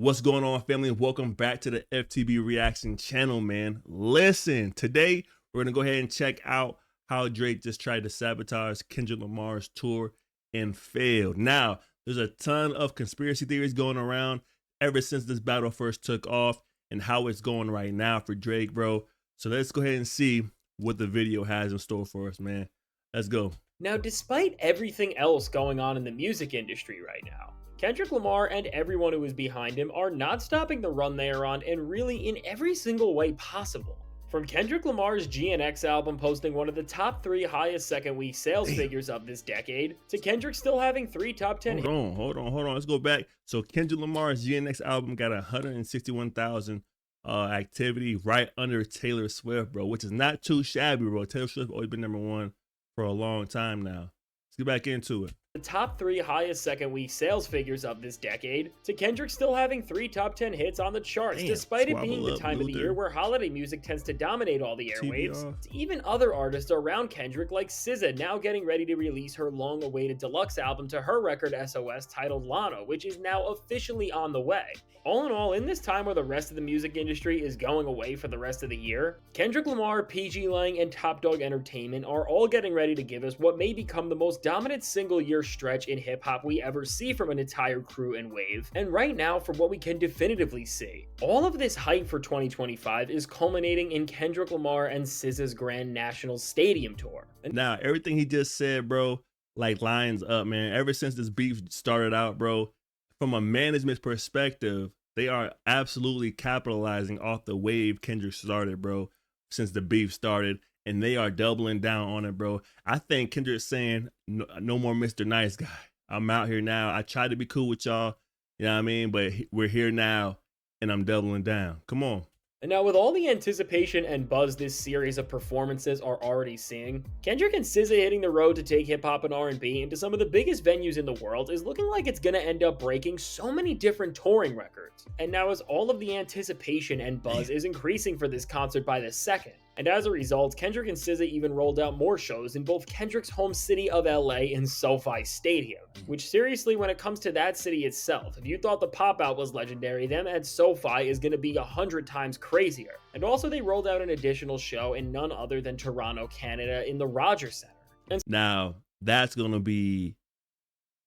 What's going on, family? Welcome back to the FTB Reaction channel, man. Listen, today we're gonna go ahead and check out how Drake just tried to sabotage Kendrick Lamar's tour and failed. Now, there's a ton of conspiracy theories going around ever since this battle first took off and how it's going right now for Drake, bro. So let's go ahead and see what the video has in store for us, man. Let's go. Now, despite everything else going on in the music industry right now, Kendrick Lamar and everyone who is behind him are not stopping the run they are on, and really in every single way possible. From Kendrick Lamar's GNX album posting one of the top 3 highest second week sales figures of this decade, to Kendrick still having 3 top 10 hits. Hold on. Let's go back. So Kendrick Lamar's GNX album got 161,000 activity, right under Taylor Swift, bro, which is not too shabby, bro. Taylor Swift always been #1 for a long time now. Let's get back into it. The top 3 highest second week sales figures of this decade, to Kendrick still having 3 top 10 hits on the charts, despite it being the time of the year where holiday music tends to dominate all the airwaves. To even other artists around Kendrick like SZA now getting ready to release her long-awaited deluxe album to her record SOS titled Lana, which is now officially on the way. All in all, in this time where the rest of the music industry is going away for the rest of the year, Kendrick Lamar, PG Lang, and Top Dawg Entertainment are all getting ready to give us what may become the most dominant single-year stretch in hip-hop we ever see from an entire crew and wave. And right now, from what we can definitively see, all of this hype for 2025 is culminating in Kendrick Lamar and SZA's Grand National Stadium tour. Now, everything he just said, bro, like lines up, man. Ever since this beef started out, bro, from a management perspective, they are absolutely capitalizing off the wave Kendrick started, bro, since the beef started, and they are doubling down on it, bro. I think Kendrick's saying, no more Mr. Nice Guy. I'm out here now. I tried to be cool with y'all, you know what I mean? But we're here now, and I'm doubling down. Come on. And now, with all the anticipation and buzz this series of performances are already seeing, Kendrick and SZA hitting the road to take hip-hop and R&B into some of the biggest venues in the world is looking like it's gonna end up breaking so many different touring records. And now, as all of the anticipation and buzz is increasing for this concert by the second, and as a result, Kendrick and SZA even rolled out more shows in both Kendrick's home city of LA and SoFi Stadium. Which, seriously, when it comes to that city itself, if you thought the pop-out was legendary, them at SoFi is going to be 100 times crazier. And also, they rolled out an additional show in none other than Toronto, Canada, in the Rogers Center. And now, that's going to be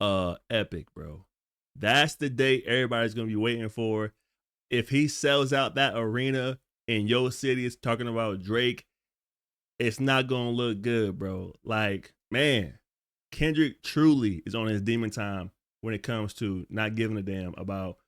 epic, bro. That's the date everybody's going to be waiting for. If he sells out that arena in your city, is talking about Drake, it's not gonna look good, bro. Like, man, Kendrick truly is on his demon time when it comes to not giving a damn about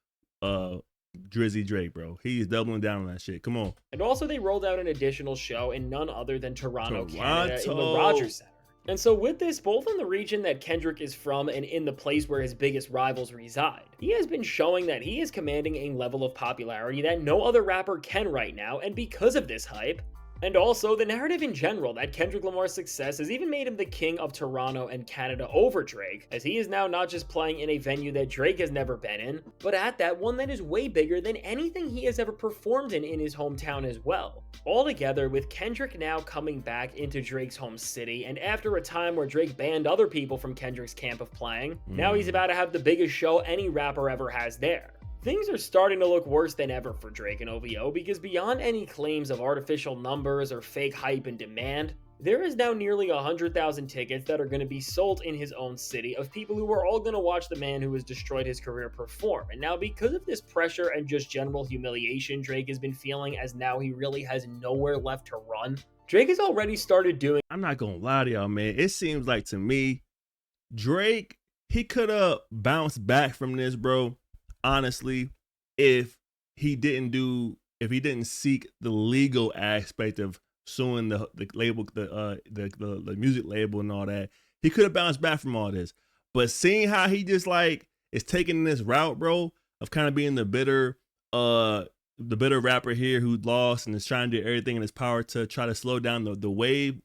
Drizzy Drake, bro. He's doubling down on that shit. Come on. And also, they rolled out an additional show in none other than Toronto, Canada, in the Rogers Center. And so with this, both in the region that Kendrick is from and in the place where his biggest rivals reside, he has been showing that he is commanding a level of popularity that no other rapper can right now, and because of this hype, and also the narrative in general that Kendrick Lamar's success has even made him the king of Toronto and Canada over Drake, as he is now not just playing in a venue that Drake has never been in, but at that one that is way bigger than anything he has ever performed in his hometown as well. Altogether, with Kendrick now coming back into Drake's home city, and after a time where Drake banned other people from Kendrick's camp of playing, now he's about to have the biggest show any rapper ever has there. Things are starting to look worse than ever for Drake and OVO, because beyond any claims of artificial numbers or fake hype and demand, there is now nearly 100,000 tickets that are going to be sold in his own city of people who are all going to watch the man who has destroyed his career perform. And now, because of this pressure and just general humiliation Drake has been feeling, as now he really has nowhere left to run, Drake has already started doing— I'm not gonna lie to y'all, man. It seems like to me, Drake, he could have bounced back from this, bro. Honestly, if he didn't seek the legal aspect of suing the label, the music label and all that, he could have bounced back from all this. But seeing how he just like is taking this route, bro, of kind of being the bitter rapper here who lost and is trying to do everything in his power to try to slow down the wave,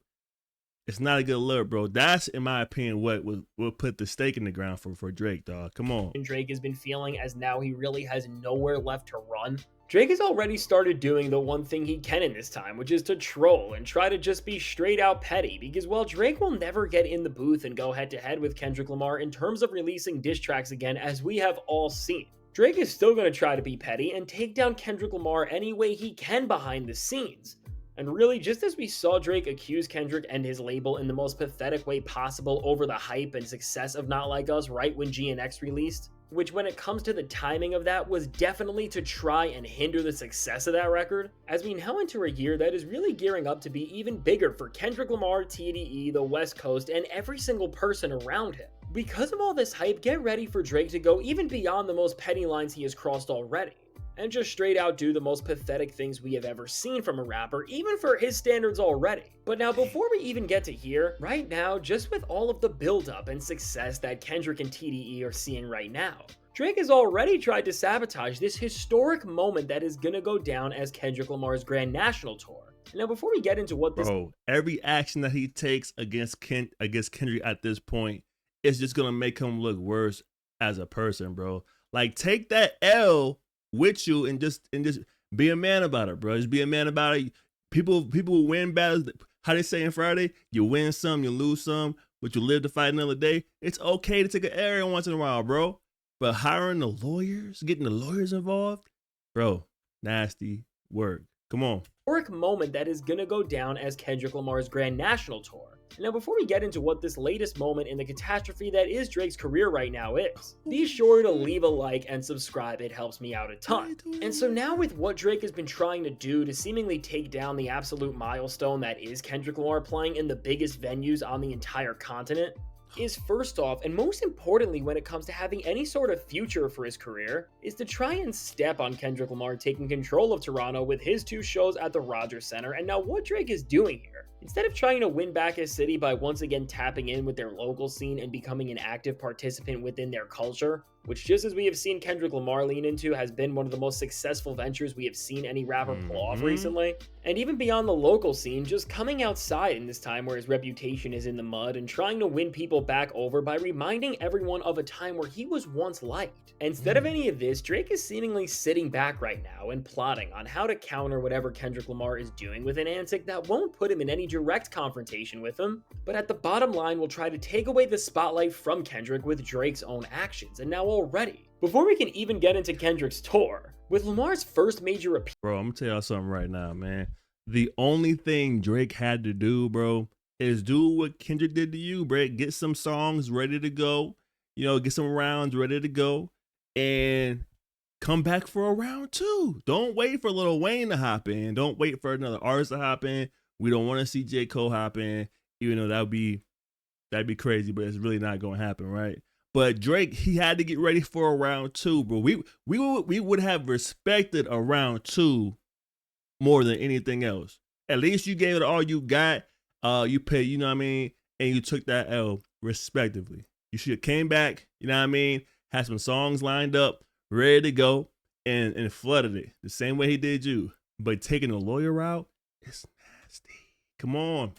it's not a good look, bro. That's, in my opinion, what will put the stake in the ground for Drake, dog. Come on. Drake has been feeling, as now he really has nowhere left to run. Drake has already started doing the one thing he can in this time, which is to troll and try to just be straight out petty, because while Drake will never get in the booth and go head to head with Kendrick Lamar in terms of releasing diss tracks again, as we have all seen, Drake is still going to try to be petty and take down Kendrick Lamar any way he can behind the scenes. And really, just as we saw Drake accuse Kendrick and his label in the most pathetic way possible over the hype and success of Not Like Us right when GNX released, which when it comes to the timing of that was definitely to try and hinder the success of that record, as we now enter a year that is really gearing up to be even bigger for Kendrick Lamar, TDE, the West Coast, and every single person around him. Because of all this hype, get ready for Drake to go even beyond the most petty lines he has crossed already, and just straight out do the most pathetic things we have ever seen from a rapper, even for his standards already. But now before we even get to here, right now, just with all of the buildup and success that Kendrick and TDE are seeing right now, Drake has already tried to sabotage this historic moment that is gonna go down as Kendrick Lamar's Grand National Tour. Now before we get into what this— every action that he takes against Kendrick at this point is just gonna make him look worse as a person, bro. Like, take that L with you and just be a man about it, bro. Just be a man about it. People win battles. How they say in Friday, you win some, you lose some, but you live to fight another day. It's okay to take an error once in a while, bro. But hiring the lawyers, getting the lawyers involved, bro, nasty work. Come on. Historic moment that is gonna go down as Kendrick Lamar's Grand National Tour. Now before we get into what this latest moment in the catastrophe that is Drake's career right now is, be sure to leave a like and subscribe, it helps me out a ton. And so now with what Drake has been trying to do to seemingly take down the absolute milestone that is Kendrick Lamar playing in the biggest venues on the entire continent, is first off, and most importantly when it comes to having any sort of future for his career, is to try and step on Kendrick Lamar taking control of Toronto with his 2 shows at the Rogers Center. And now what Drake is doing here, instead of trying to win back his city by once again tapping in with their local scene and becoming an active participant within their culture, which just as we have seen Kendrick Lamar lean into has been one of the most successful ventures we have seen any rapper pull off recently, and even beyond the local scene, just coming outside in this time where his reputation is in the mud and trying to win people back over by reminding everyone of a time where he was once liked. Instead of any of this, Drake is seemingly sitting back right now and plotting on how to counter whatever Kendrick Lamar is doing with an antic that won't put him in any direct confrontation with him, but at the bottom line will try to take away the spotlight from Kendrick with Drake's own actions. And now already, before we can even get into Kendrick's tour, with Lamar's first major appearance— Bro, I'm gonna tell y'all something right now, man. The only thing Drake had to do, bro, is do what Kendrick did to you, bro. Get some songs ready to go, get some rounds ready to go, and come back for a round 2. Don't wait for Lil Wayne to hop in. Don't wait for another artist to hop in. We don't want to see J. Cole hop in, even though that'd be crazy, but it's really not gonna happen, right? But Drake, he had to get ready for a round 2, bro. We would have respected a round 2 more than anything else. At least you gave it all you got. You paid, you know what I mean, and you took that L respectively. You should have came back, you know what I mean, had some songs lined up, ready to go, and flooded it the same way he did you. But taking the lawyer route, it's nasty. Come on.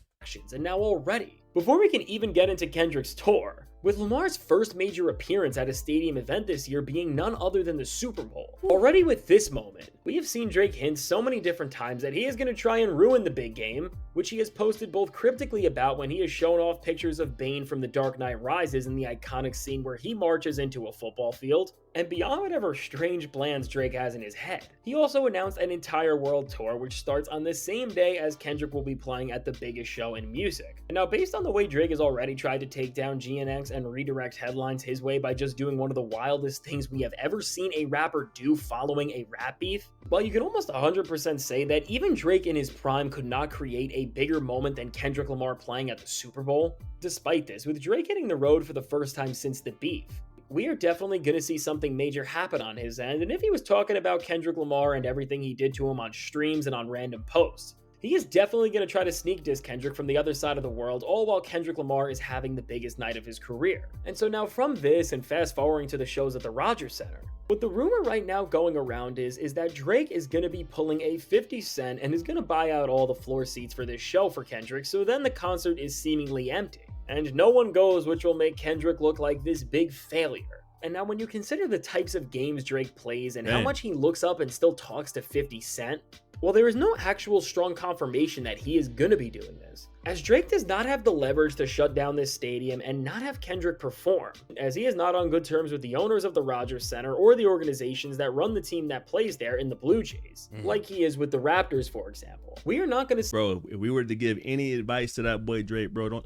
And now already, before we can even get into Kendrick's tour, with Lamar's first major appearance at a stadium event this year being none other than the Super Bowl. Already with this moment, we have seen Drake hint so many different times that he is going to try and ruin the big game, which he has posted both cryptically about when he has shown off pictures of Bane from The Dark Knight Rises in the iconic scene where he marches into a football field, and beyond whatever strange plans Drake has in his head. He also announced an entire world tour which starts on the same day as Kendrick will be playing at the biggest show in music. And now based on the way Drake has already tried to take down GNX and redirect headlines his way by just doing one of the wildest things we have ever seen a rapper do following a rap beef, while you can almost 100% say that even Drake in his prime could not create a bigger moment than Kendrick Lamar playing at the Super Bowl. Despite this, with Drake hitting the road for the first time since the beef, we are definitely going to see something major happen on his end. And if he was talking about Kendrick Lamar and everything he did to him on streams and on random posts, he is definitely going to try to sneak diss Kendrick from the other side of the world, all while Kendrick Lamar is having the biggest night of his career. And so now from this and fast forwarding to the shows at the Rogers Center, what the rumor right now going around is that Drake is going to be pulling a 50 Cent and is going to buy out all the floor seats for this show for Kendrick, so then the concert is seemingly empty. And no one goes, which will make Kendrick look like this big failure. And now when you consider the types of games Drake plays and how much he looks up and still talks to 50 Cent, well, there is no actual strong confirmation that he is gonna be doing this, as Drake does not have the leverage to shut down this stadium and not have Kendrick perform, as he is not on good terms with the owners of the Rogers Center or the organizations that run the team that plays there in the Blue Jays, like he is with the Raptors, for example. We are not gonna... Bro, if we were to give any advice to that boy Drake, bro,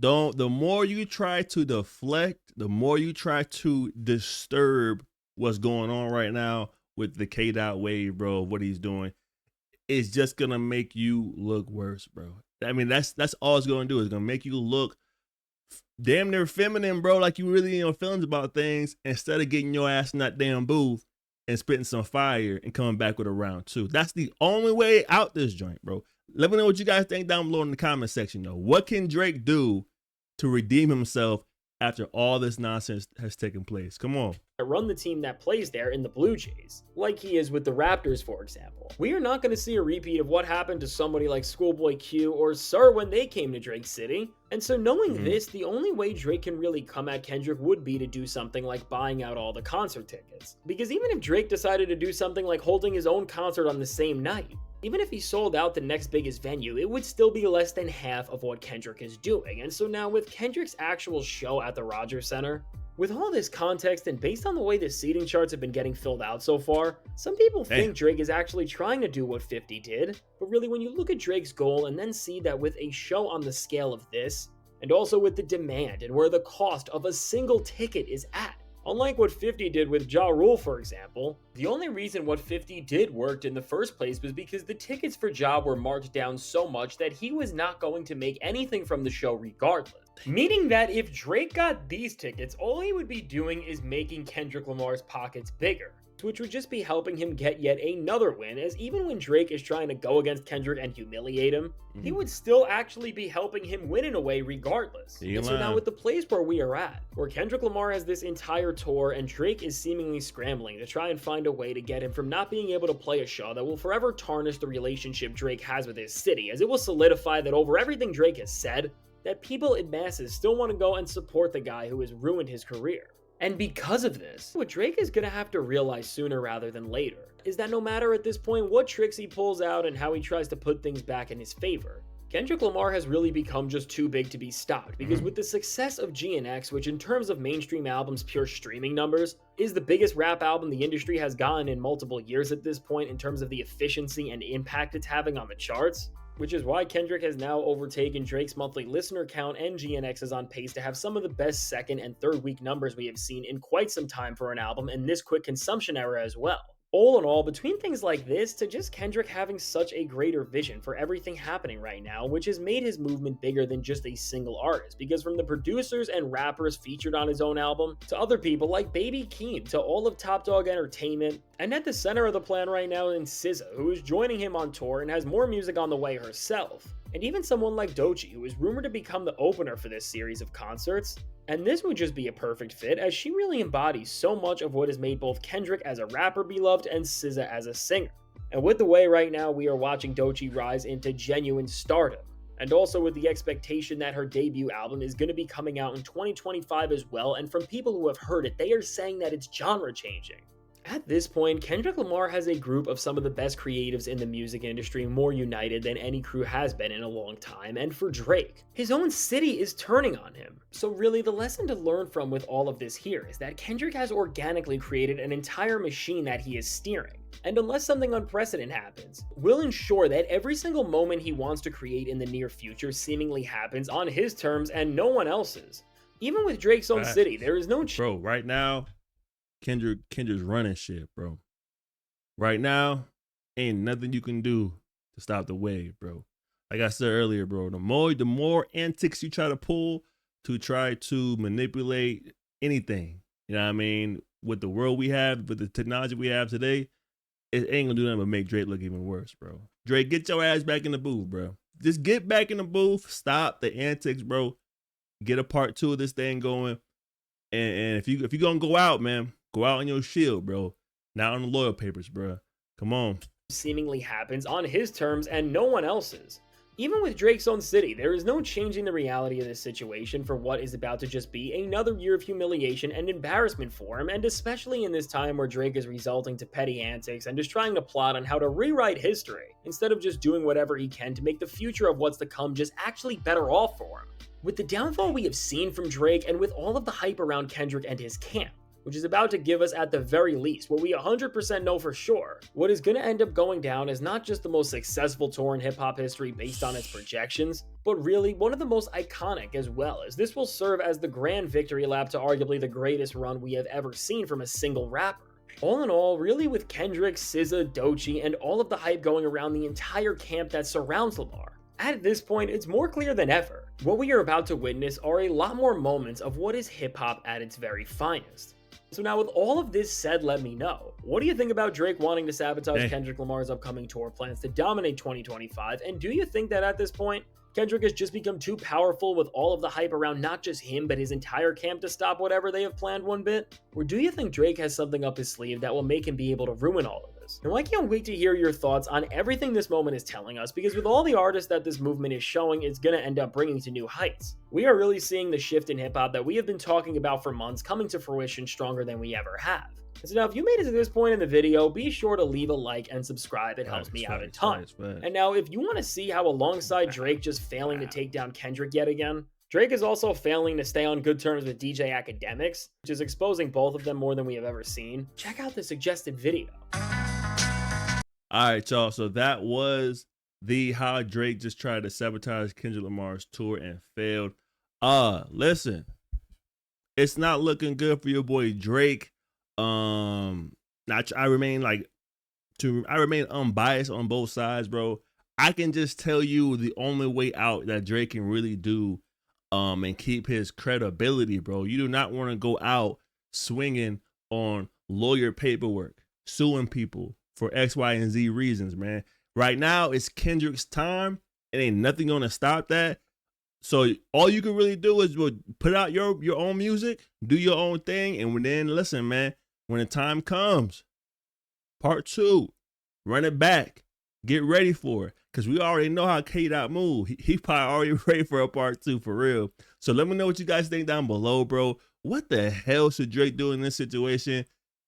don't, the more you try to deflect, the more you try to disturb what's going on right now with the K-Dot wave, bro, what he's doing, it's just gonna make you look worse, bro. I mean, that's all it's gonna do. It's gonna make you look damn near feminine, bro, like you really in your feelings about things, instead of getting your ass in that damn booth and spitting some fire and coming back with a round two. That's the only way out this joint, bro. Let me know what you guys think down below in the comment section, though. What can Drake do to redeem himself after all this nonsense has taken place? Come on. Run the team that plays there in the Blue Jays, like he is with the Raptors, for example. We are not going to see a repeat of what happened to somebody like Schoolboy Q or Sir when they came to Drake City. And so knowing this, the only way Drake can really come at Kendrick would be to do something like buying out all the concert tickets. Because even if Drake decided to do something like holding his own concert on the same night, even if he sold out the next biggest venue, it would still be less than half of what Kendrick is doing. And so now with Kendrick's actual show at the Rogers Center, with all this context and based on the way the seating charts have been getting filled out so far, some people think Drake is actually trying to do what 50 did, but really when you look at Drake's goal and then see that with a show on the scale of this, and also with the demand and where the cost of a single ticket is at, unlike what 50 did with Ja Rule, for example, the only reason what 50 did worked in the first place was because the tickets for Ja were marked down so much that he was not going to make anything from the show regardless. Meaning that if Drake got these tickets, all he would be doing is making Kendrick Lamar's pockets bigger, which would just be helping him get yet another win, as even when Drake is trying to go against Kendrick and humiliate him, he would still actually be helping him win in a way regardless. And so now with the place where we are at, where Kendrick Lamar has this entire tour and Drake is seemingly scrambling to try and find a way to get him from not being able to play a show that will forever tarnish the relationship Drake has with his city, as it will solidify that over everything Drake has said, that people in masses still want to go and support the guy who has ruined his career. And because of this, what Drake is going to have to realize sooner rather than later is that no matter at this point what tricks he pulls out and how he tries to put things back in his favor, Kendrick Lamar has really become just too big to be stopped, because with the success of GNX, which in terms of mainstream albums' pure streaming numbers, is the biggest rap album the industry has gotten in multiple years at this point in terms of the efficiency and impact it's having on the charts, which is why Kendrick has now overtaken Drake's monthly listener count, and GNX is on pace to have some of the best second and third week numbers we have seen in quite some time for an album in this quick consumption era as well. All in all, between things like this to just Kendrick having such a greater vision for everything happening right now, which has made his movement bigger than just a single artist, because from the producers and rappers featured on his own album, to other people like Baby Keem, to all of Top Dog Entertainment, and at the center of the plan right now in SZA, who is joining him on tour and has more music on the way herself, and even someone like Doechii, who is rumored to become the opener for this series of concerts. And this would just be a perfect fit, as she really embodies so much of what has made both Kendrick as a rapper beloved and SZA as a singer. And with the way right now we are watching Doechii rise into genuine stardom, and also with the expectation that her debut album is going to be coming out in 2025 as well, and from people who have heard it, they are saying that it's genre changing. At this point, Kendrick Lamar has a group of some of the best creatives in the music industry more united than any crew has been in a long time, and for Drake, his own city is turning on him. So really, the lesson to learn from with all of this here is that Kendrick has organically created an entire machine that he is steering, and unless something unprecedented happens, will ensure that every single moment he wants to create in the near future seemingly happens on his terms and no one else's. Even with Drake's own city, there is no... Bro, right now, Kendrick's running shit, bro. Right now, ain't nothing you can do to stop the wave, bro. Like I said earlier, bro, the more antics you try to pull to try to manipulate anything, you know what I mean, with the world we have, with the technology we have today, it ain't gonna do nothing but make Drake look even worse, bro. Drake, get your ass back in the booth, bro. Just get back in the booth. Stop the antics, bro. Get a part 2 of this thing going. And if you're gonna go out, man, go out on your shield, bro. Not on the loyal papers, bro. Come on. Seemingly happens on his terms and no one else's. Even with Drake's own city, there is no changing the reality of this situation for what is about to just be another year of humiliation and embarrassment for him, and especially in this time where Drake is resulting to petty antics and just trying to plot on how to rewrite history, instead of just doing whatever he can to make the future of what's to come just actually better off for him. With the downfall we have seen from Drake, and with all of the hype around Kendrick and his camp, which is about to give us at the very least what we 100% know for sure, what is going to end up going down is not just the most successful tour in hip-hop history based on its projections, but really one of the most iconic as well, as this will serve as the grand victory lap to arguably the greatest run we have ever seen from a single rapper. All in all, really with Kendrick, SZA, Doechii, and all of the hype going around the entire camp that surrounds Lamar, at this point, it's more clear than ever. What we are about to witness are a lot more moments of what is hip-hop at its very finest. So now with all of this said, let me know, what do you think about Drake wanting to sabotage Kendrick Lamar's upcoming tour plans to dominate 2025? And do you think that at this point, Kendrick has just become too powerful with all of the hype around not just him, but his entire camp to stop whatever they have planned one bit? Or do you think Drake has something up his sleeve that will make him be able to ruin all of this? Now I can't wait to hear your thoughts on everything this moment is telling us, because with all the artists that this movement is showing, it's going to end up bringing to new heights. We are really seeing the shift in hip-hop that we have been talking about for months coming to fruition stronger than we ever have. And so now if you made it to this point in the video, be sure to leave a like and subscribe. It helps me out a ton. And now if you want to see how alongside Drake just failing to take down Kendrick yet again, Drake is also failing to stay on good terms with DJ Academics, which is exposing both of them more than we have ever seen, check out the suggested video. Alright, y'all, so that was the how Drake just tried to sabotage Kendrick Lamar's tour and failed. Listen, it's not looking good for your boy Drake. I remain unbiased on both sides, bro. I can just tell you the only way out that Drake can really do and keep his credibility, bro. You do not want to go out swinging on lawyer paperwork, suing people for X, Y, and Z reasons, man. Right now, it's Kendrick's time. It ain't nothing gonna stop that. So all you can really do is put out your own music, do your own thing, and then listen, man. When the time comes, part 2, run it back, get ready for it, because we already know how K-Dot move. He probably already ready for a part 2 for real. So let me know what you guys think down below, bro. What the hell should Drake do in this situation?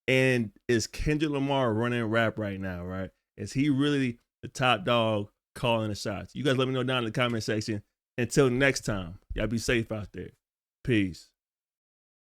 And is Kendrick Lamar running rap right now, right? Is he really the top dog calling the shots? You guys let me know down in the comment section. Until next time, y'all be safe out there. Peace.